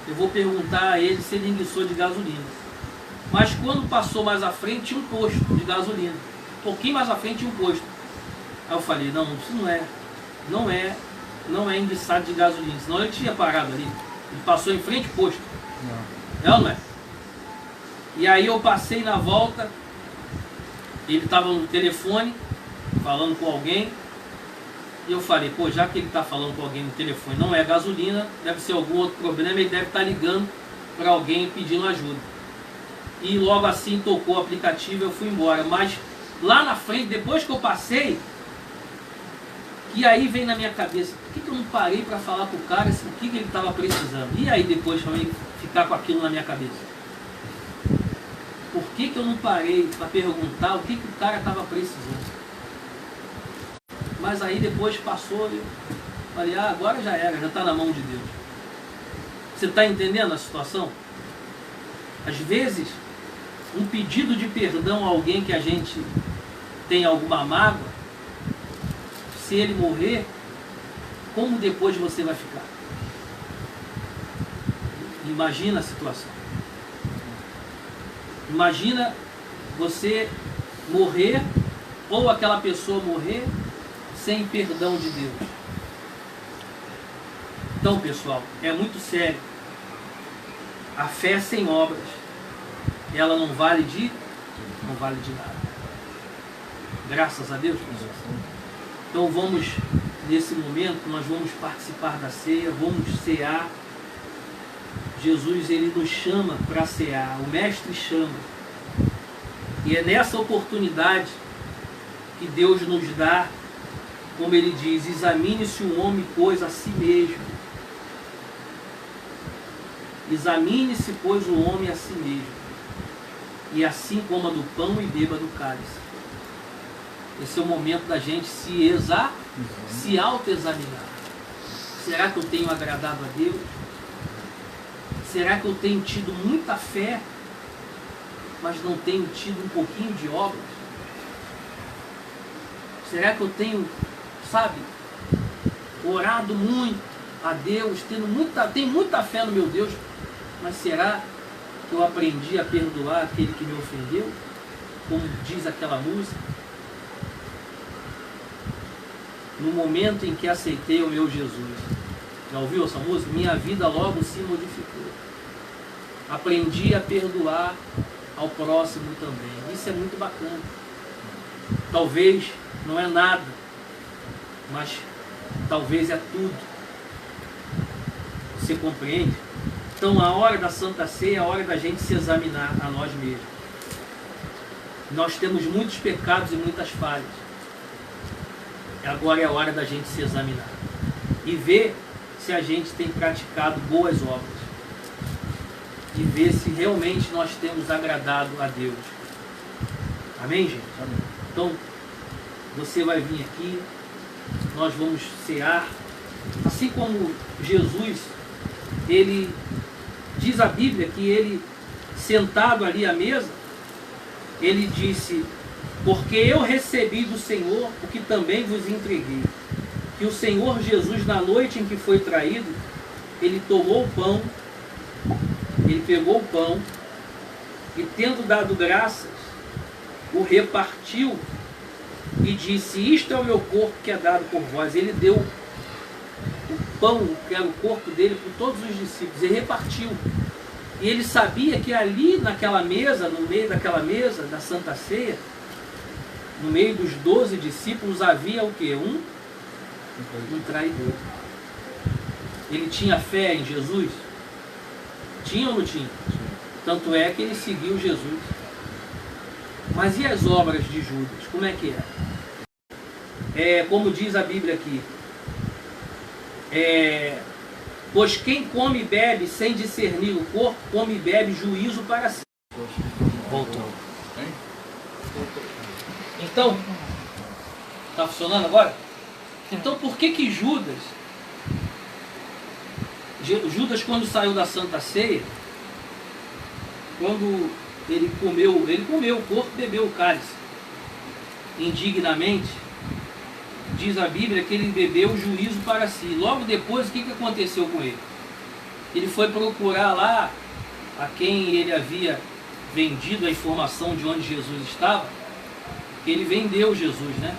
eu vou perguntar a ele se ele enguiçou de gasolina. Mas quando passou mais à frente, tinha um posto de gasolina. Um pouquinho mais à frente tinha um posto. Aí eu falei, não, isso não é enguiçado de gasolina. Senão ele tinha parado ali. Ele passou em frente ao posto. Não. É ou não é? E aí eu passei na volta. Ele estava no telefone, falando com alguém. E eu falei, pô, já que ele está falando com alguém no telefone, não é gasolina, deve ser algum outro problema, ele deve estar ligando para alguém pedindo ajuda. E logo assim tocou o aplicativo, eu fui embora. Mas lá na frente, depois que eu passei, e aí vem na minha cabeça, por que eu não parei para falar com o cara assim, o que ele estava precisando? E aí depois também ficar com aquilo na minha cabeça. Por que eu não parei para perguntar o que o cara estava precisando? Mas aí depois passou e eu falei, agora já era, já está na mão de Deus. Você está entendendo a situação? Às vezes, um pedido de perdão a alguém que a gente tem alguma mágoa, se ele morrer, como depois você vai ficar? Imagina a situação. Imagina você morrer, ou aquela pessoa morrer, sem perdão de Deus. Então, pessoal, é muito sério. A fé sem obras, ela não vale de nada. Graças a Deus, pessoal. Então vamos, nesse momento, nós vamos participar da ceia, vamos cear. Jesus, ele nos chama para cear, o Mestre chama. E é nessa oportunidade que Deus nos dá, como ele diz, examine-se o homem, pois, a si mesmo. Examine-se, pois, o homem a si mesmo. E assim coma do pão e beba do cálice. Esse é o momento da gente se autoexaminar. Será que eu tenho agradado a Deus? Será que eu tenho tido muita fé, mas não tenho tido um pouquinho de obras? Será que eu tenho, orado muito a Deus, tenho muita fé no meu Deus, mas será que eu aprendi a perdoar aquele que me ofendeu? Como diz aquela música? No momento em que aceitei o meu Jesus. Já ouviu essa música? Minha vida logo se modificou. Aprendi a perdoar ao próximo também. Isso é muito bacana. Talvez não é nada, mas talvez é tudo. Você compreende? Então a hora da Santa Ceia é a hora da gente se examinar a nós mesmos. Nós temos muitos pecados e muitas falhas. Agora é a hora da gente se examinar e ver se a gente tem praticado boas obras e ver se realmente nós temos agradado a Deus. Amém, gente? Amém. Então, você vai vir aqui, nós vamos cear, assim como Jesus, ele diz a Bíblia que ele, sentado ali à mesa, ele disse: porque eu recebi do Senhor o que também vos entreguei. Que o Senhor Jesus, na noite em que foi traído, ele tomou o pão, ele pegou o pão e, tendo dado graças, o repartiu e disse: isto é o meu corpo que é dado por vós. Ele deu o pão, que era o corpo dele, por todos os discípulos, e repartiu. E ele sabia que ali naquela mesa, no meio daquela mesa da Santa Ceia, no meio dos 12 discípulos havia o quê? Um traidor. Ele tinha fé em Jesus? Tinha ou não tinha? Tanto é que ele seguiu Jesus. Mas e as obras de Judas? Como é que é? Como diz a Bíblia aqui, pois quem come e bebe sem discernir o corpo, come e bebe juízo para si. Voltou. Então, está funcionando agora? Então por que Judas, quando saiu da Santa Ceia, quando ele comeu o corpo, bebeu o cálice, indignamente, diz a Bíblia que ele bebeu o juízo para si. Logo depois, o que aconteceu com ele? Ele foi procurar lá a quem ele havia vendido a informação de onde Jesus estava. Ele vendeu Jesus, né?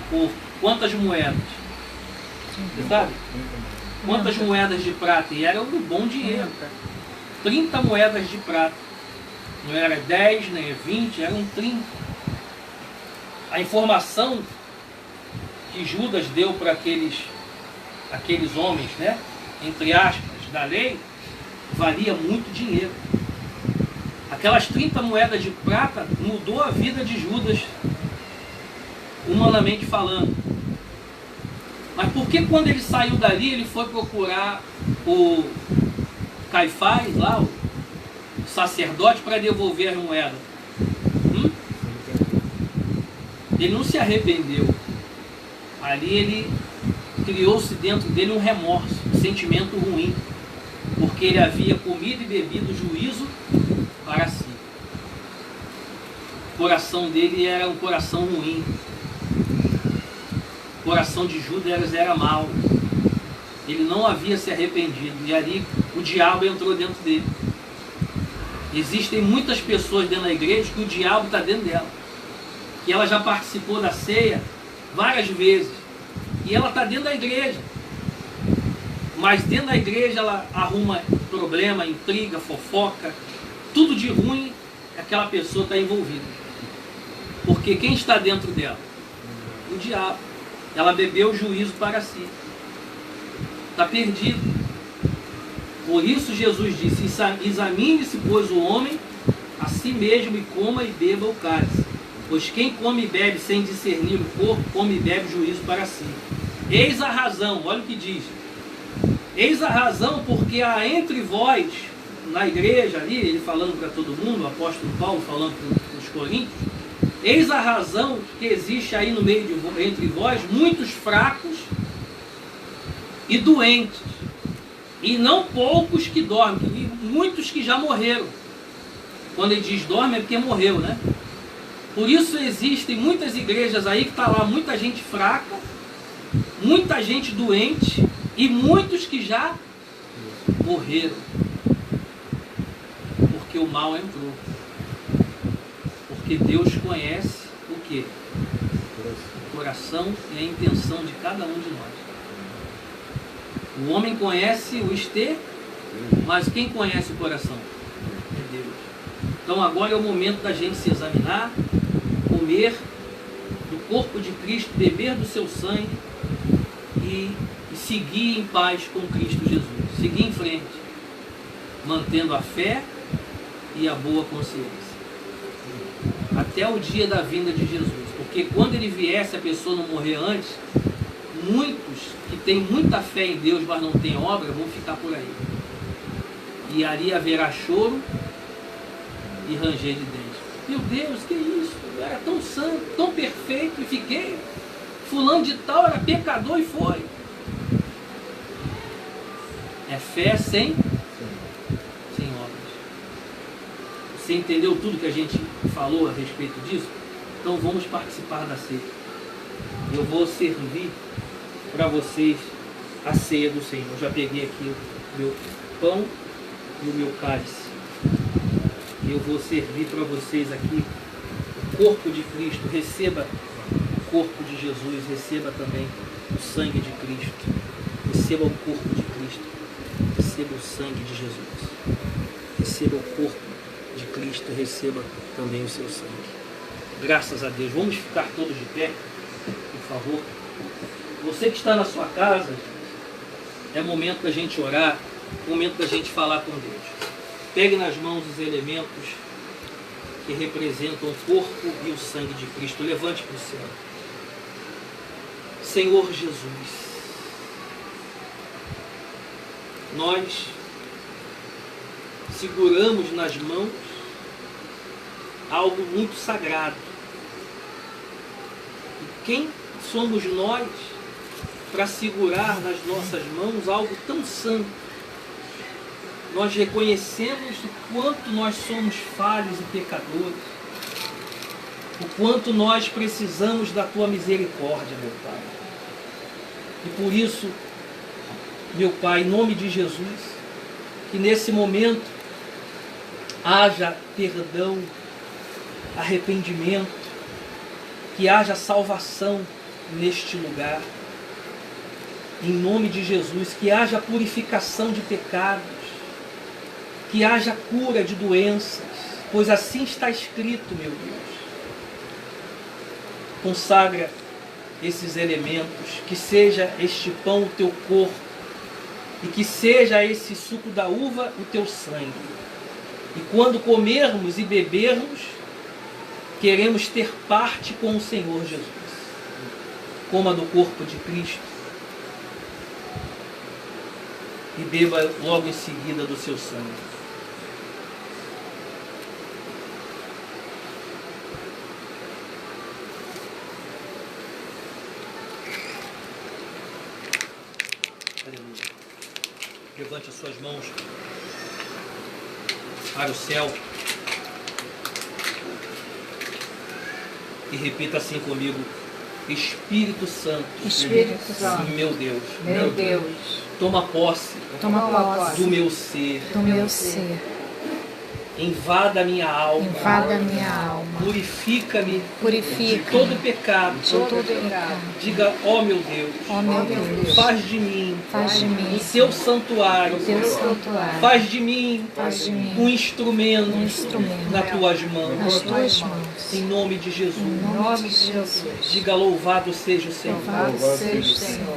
Por quantas moedas? Você sabe? Quantas moedas de prata? E era um bom dinheiro. 30 moedas de prata. Não era 10, nem 20, eram 30. A informação que Judas deu para aqueles homens, né, entre aspas, da lei, valia muito dinheiro. Aquelas 30 moedas de prata mudou a vida de Judas, humanamente falando. Mas por que quando ele saiu dali, ele foi procurar o Caifás, lá, o sacerdote, para devolver as moedas? Ele não se arrependeu. Ali ele criou-se dentro dele um remorso, um sentimento ruim, porque ele havia comido e bebido juízo para si. O coração dele era um coração ruim. O coração de Judas era mau. Ele não havia se arrependido. E ali o diabo entrou dentro dele. Existem muitas pessoas dentro da igreja que o diabo está dentro dela. Que ela já participou da ceia várias vezes. E ela está dentro da igreja. Mas dentro da igreja ela arruma problema, intriga, fofoca. Tudo de ruim aquela pessoa está envolvida. Porque quem está dentro dela? O diabo. Ela bebeu o juízo para si. Está perdido. Por isso Jesus disse: examine-se, pois, o homem a si mesmo, e coma e beba o cálice. Pois quem come e bebe sem discernir o corpo, come e bebe juízo para si. Eis a razão, olha o que diz. Eis a razão porque há entre vós, na igreja ali, ele falando para todo mundo, o apóstolo Paulo falando para os coríntios, eis a razão que existe aí no meio entre vós muitos fracos e doentes, e não poucos que dormem, e muitos que já morreram. Quando ele diz dorme é porque morreu, né? Por isso existem muitas igrejas aí que está lá muita gente fraca, muita gente doente e muitos que já morreram. Porque o mal entrou. Porque Deus conhece o quê? O coração e a intenção de cada um de nós. O homem conhece o exter, mas quem conhece o coração? É Deus. Então agora é o momento da gente se examinar, comer do corpo de Cristo, beber do seu sangue e seguir em paz com Cristo Jesus. Seguir em frente, mantendo a fé e a boa consciência. Até o dia da vinda de Jesus. Porque quando ele vier, se a pessoa não morrer antes, muitos que têm muita fé em Deus, mas não têm obra, vão ficar por aí. E ali haverá choro e ranger de dentes. Meu Deus, que isso? Eu era tão santo, tão perfeito e fiquei. Fulano de tal era pecador e foi. É fé sem obras. Você entendeu tudo que a gente falou a respeito disso? Então vamos participar da ceia. Eu vou servir para vocês a ceia do Senhor. Eu já peguei aqui o meu pão e o meu cálice. Eu vou servir para vocês aqui o corpo de Cristo. Receba o corpo de Jesus, receba também o sangue de Cristo. Receba o corpo de Cristo, receba o sangue de Jesus. Receba o corpo de Cristo, receba também o seu sangue. Graças a Deus. Vamos ficar todos de pé, por favor. Você que está na sua casa, é momento da gente orar, momento da gente falar com Deus. Pegue nas mãos os elementos que representam o corpo e o sangue de Cristo. Levante para o céu. Senhor Jesus, nós seguramos nas mãos algo muito sagrado. E quem somos nós para segurar nas nossas mãos algo tão santo? Nós reconhecemos o quanto nós somos falhos e pecadores, o quanto nós precisamos da Tua misericórdia, meu Pai. E por isso, meu Pai, em nome de Jesus, que nesse momento haja perdão, arrependimento, que haja salvação neste lugar. Em nome de Jesus, que haja purificação de pecados, que haja cura de doenças, pois assim está escrito, meu Deus. Consagra esses elementos, que seja este pão o teu corpo, e que seja esse suco da uva o teu sangue. E quando comermos e bebermos, queremos ter parte com o Senhor Jesus. Coma do corpo de Cristo e beba logo em seguida do seu sangue. Aleluia. Levante as suas mãos para o céu e repita assim comigo: Espírito Santo, Espírito Santo, meu Deus, meu Deus, toma posse do meu ser, invada a minha alma, purifica-me de todo pecado, diga, ó meu Deus, faz de mim o teu santuário, faz de mim um instrumento nas tuas mãos, em nome de Jesus. Diga, louvado seja o Senhor.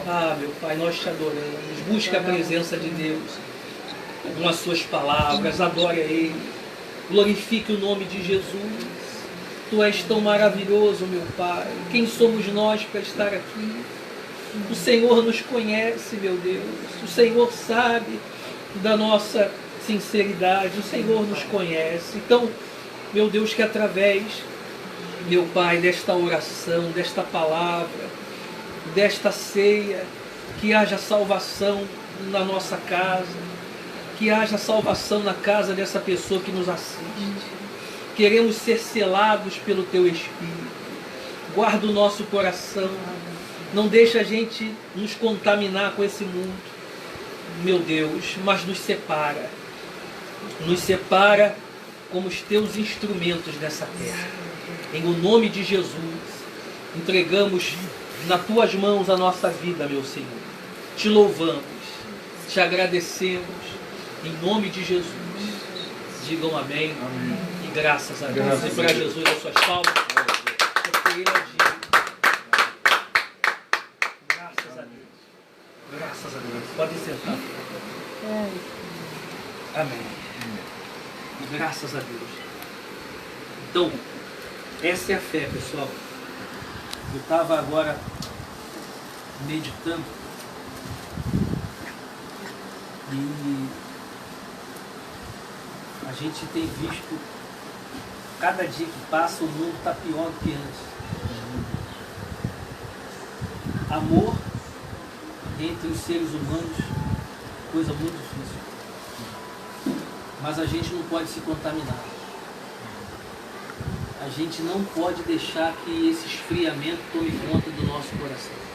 Ah, meu Pai, nós te adoramos. Busca a presença de Deus com as suas palavras, adore a Ele, glorifique o nome de Jesus. Tu és tão maravilhoso, meu Pai. Quem somos nós para estar aqui? O Senhor nos conhece, meu Deus. O Senhor sabe da nossa sinceridade. O Senhor nos conhece. Então, meu Deus, que através, meu Pai, desta oração, desta palavra, desta ceia, que haja salvação na nossa casa, que haja salvação na casa dessa pessoa que nos assiste. Queremos ser selados pelo Teu Espírito. Guarda o nosso coração. Não deixa a gente nos contaminar com esse mundo, meu Deus, mas nos separa. Nos separa como os Teus instrumentos nessa terra. Em o nome de Jesus, entregamos nas Tuas mãos a nossa vida, meu Senhor. Te louvamos, te agradecemos, em nome de Jesus. Digam amém, amém. E graças a Deus. E para Jesus as suas palmas, porque Ele é digno. Graças a Deus. Graças a Deus. Pode sentar. Amém. E graças a Deus. Então, essa é a fé, pessoal. Eu estava agora meditando e a gente tem visto, cada dia que passa, o mundo está pior do que antes. Amor entre os seres humanos, coisa muito difícil. Mas a gente não pode se contaminar. A gente não pode deixar que esse esfriamento tome conta do nosso coração.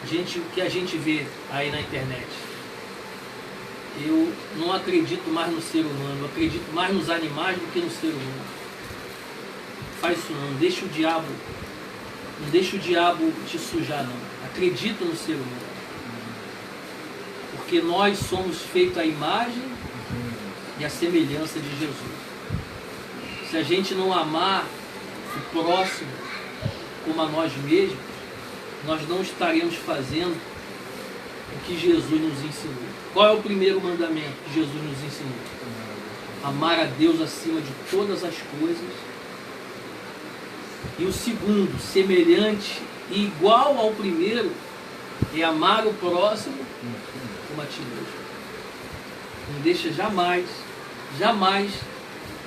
O que a gente vê aí na internet, eu não acredito mais no ser humano, eu acredito mais nos animais do que no ser humano. Faz isso não, não deixa o diabo te sujar não. Acredita no ser humano. Porque nós somos feitos à imagem e à semelhança de Jesus. Se a gente não amar o próximo como a nós mesmos, nós não estaremos fazendo o que Jesus nos ensinou. Qual é o primeiro mandamento que Jesus nos ensinou? Amar a Deus acima de todas as coisas. E o segundo, semelhante e igual ao primeiro, é amar o próximo como a ti mesmo. Não deixa jamais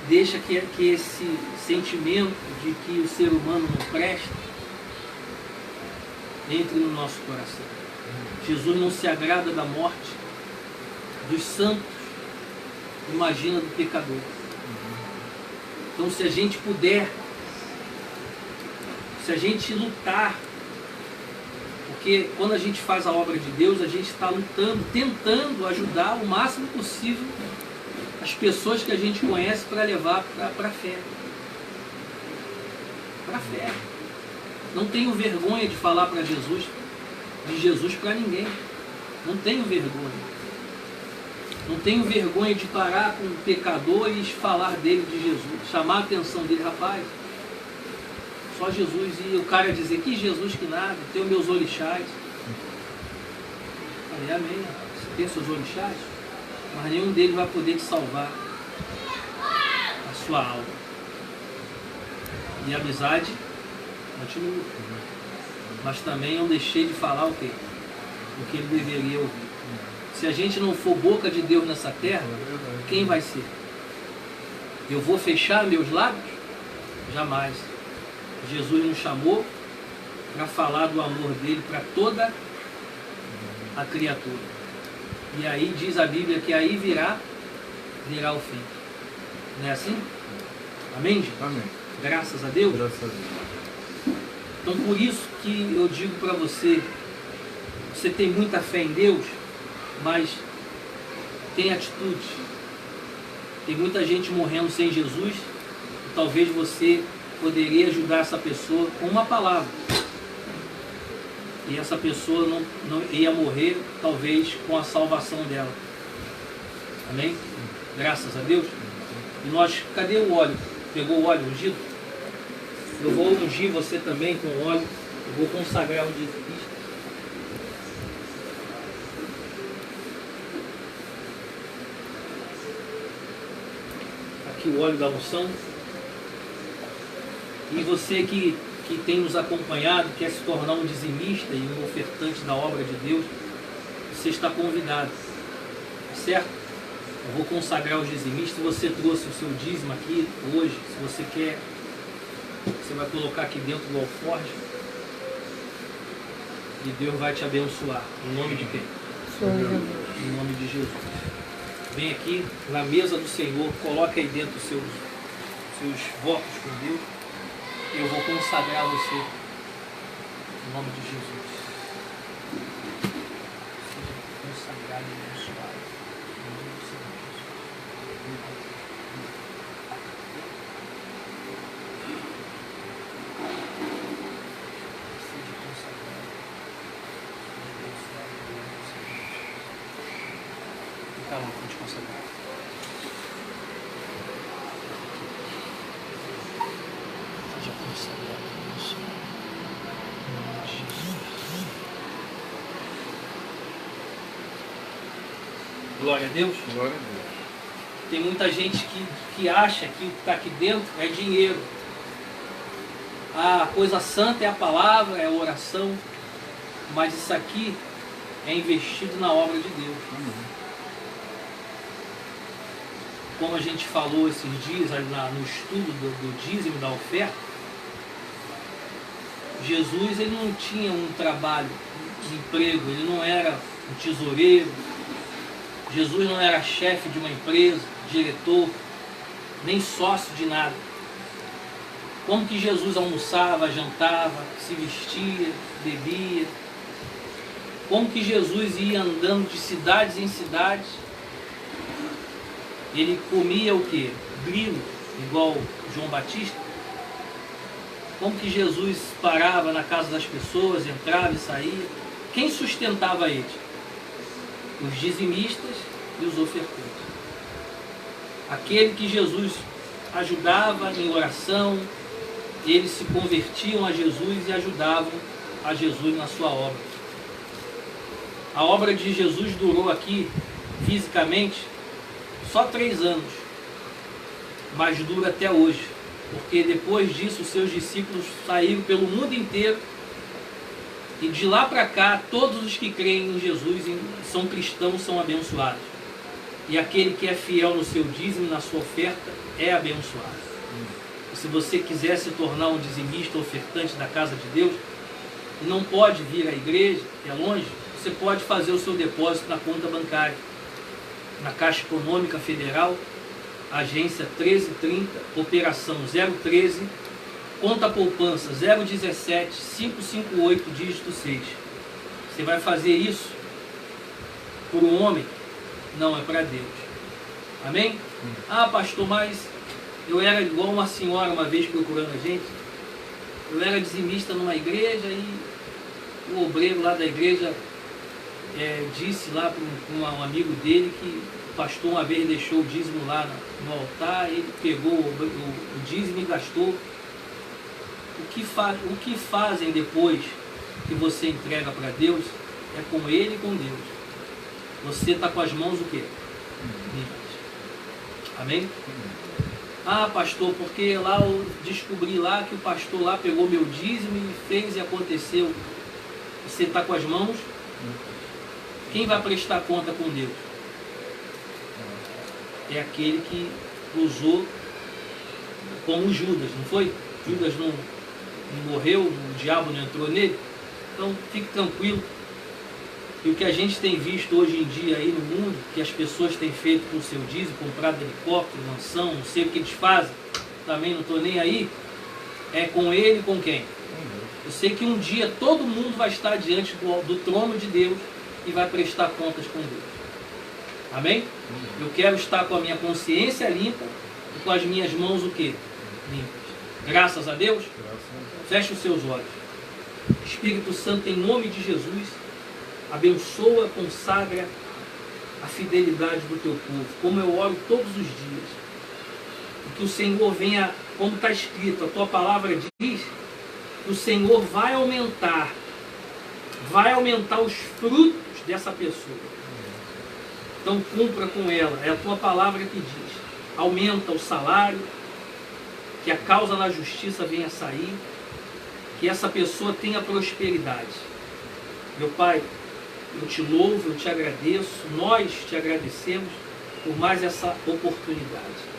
deixa que esse sentimento de que o ser humano não presta entre no nosso coração. Jesus não se agrada da morte dos santos, imagina do pecador. Então, se a gente puder, se a gente lutar, porque quando a gente faz a obra de Deus, a gente está lutando, tentando ajudar o máximo possível as pessoas que a gente conhece para levar para a fé. Para a fé. Não tenho vergonha de falar para Jesus, de Jesus para ninguém. Não tenho vergonha. Não tenho vergonha de parar com pecadores e falar dele, de Jesus, chamar a atenção dele, rapaz. Só Jesus, e o cara dizer, que Jesus que nada, tenho meus orixás. Falei, amém, você tem seus orixás, mas nenhum deles vai poder te salvar a sua alma. E a amizade continua. Mas também eu deixei de falar o quê? O que ele deveria ouvir. Se a gente não for boca de Deus nessa terra, quem vai ser? Eu vou fechar meus lábios? Jamais. Jesus nos chamou para falar do amor dele para toda a criatura. E aí diz a Bíblia que aí virá o fim. Não é assim? Amém, gente? Amém. Graças a Deus. Graças a Deus. Então por isso que eu digo para você, você tem muita fé em Deus, mas tem atitude. Tem muita gente morrendo sem Jesus, e talvez você poderia ajudar essa pessoa com uma palavra. E essa pessoa não ia morrer, talvez, com a salvação dela. Amém? Graças a Deus. E nós, cadê o óleo? Pegou o óleo ungido? Eu vou ungir você também com óleo. Eu vou consagrar o dizimista. Aqui o óleo da unção. E você que tem nos acompanhado, quer se tornar um dizimista e um ofertante da obra de Deus, você está convidado, certo? Eu vou consagrar os dizimistas. Se você trouxe o seu dízimo aqui hoje, se você quer, você vai colocar aqui dentro do alforje e Deus vai te abençoar. Em nome de quem? Em nome de Jesus. Vem aqui na mesa do Senhor, coloca aí dentro os seus votos com Deus. Eu vou consagrar você em nome de Jesus. Seja consagrado e abençoado em nome do Senhor Jesus. Seja consagrado e abençoado em nome do Senhor Jesus. Fica lá, pode consagrar. Glória a Deus. Glória a Deus. Tem muita gente que acha que o que está aqui dentro é dinheiro. A coisa santa é a palavra, é a oração, mas isso aqui é investido na obra de Deus. Como a gente falou esses dias no estudo do dízimo, da oferta, Jesus ele não tinha um trabalho, um emprego, ele não era um tesoureiro, Jesus não era chefe de uma empresa, diretor, nem sócio de nada. Como que Jesus almoçava, jantava, se vestia, bebia? Como que Jesus ia andando de cidades em cidades? Ele comia o quê? Grilo, igual João Batista? Como que Jesus parava na casa das pessoas, entrava e saía? Quem sustentava ele? Os dizimistas e os ofertantes. Aquele que Jesus ajudava em oração, eles se convertiam a Jesus e ajudavam a Jesus na sua obra. A obra de Jesus durou aqui, fisicamente, só 3 anos, mas dura até hoje, porque depois disso os seus discípulos saíram pelo mundo inteiro, e de lá para cá todos os que creem em Jesus são cristãos, são abençoados, e aquele que é fiel no seu dízimo, na sua oferta, é abençoado. E se você quiser se tornar um dizimista ofertante da casa de Deus, e não pode vir à igreja, é longe, você pode fazer o seu depósito na conta bancária, na Caixa Econômica Federal, agência 1330, operação 013, conta poupança 017 558 dígito 6. Você vai fazer isso por um homem? Não, é para Deus. Amém? Ah, pastor, mas eu era igual uma senhora uma vez procurando a gente. Eu era dizimista numa igreja e o obreiro lá da igreja disse lá para um amigo dele que o pastor uma vez deixou o dízimo lá no altar, ele pegou o dízimo e gastou. O que fazem depois que você entrega para Deus é com Ele e com Deus. Você está com as mãos o quê? Limpas. Amém? Ah, pastor, porque lá eu descobri lá que o pastor lá pegou meu dízimo e fez e aconteceu. Você está com as mãos? Quem vai prestar conta com Deus? É aquele que usou como Judas, não foi? Judas não morreu, o diabo não entrou nele. Então fique tranquilo. E o que a gente tem visto hoje em dia aí no mundo, que as pessoas têm feito com o seu dízimo, comprado helicóptero, mansão, não sei o que eles fazem, também não estou nem aí, é com ele e com quem? Eu sei que um dia todo mundo vai estar diante do trono de Deus e vai prestar contas com Deus. Amém? Eu quero estar com a minha consciência limpa e com as minhas mãos o quê? Limpas. Graças a Deus. Feche os seus olhos. Espírito Santo, em nome de Jesus, abençoa, consagra a fidelidade do teu povo, como eu oro todos os dias. E que o Senhor venha, como está escrito, a tua palavra diz, que o Senhor vai aumentar os frutos dessa pessoa. Então cumpra com ela, é a tua palavra que diz. Aumenta o salário, que a causa na justiça venha sair, que essa pessoa tenha prosperidade. Meu Pai, eu te louvo, eu te agradeço, nós te agradecemos por mais essa oportunidade.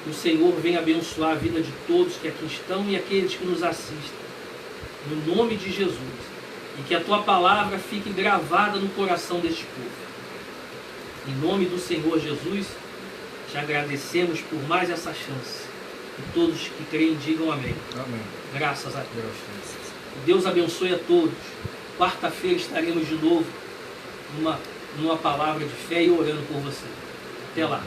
Que o Senhor venha abençoar a vida de todos que aqui estão e aqueles que nos assistem. No nome de Jesus. E que a tua palavra fique gravada no coração deste povo. Em nome do Senhor Jesus, te agradecemos por mais essa chance. E todos que creem digam amém. Amém. Graças a Deus. Deus abençoe a todos. Quarta-feira estaremos de novo numa palavra de fé e orando por você. Até lá.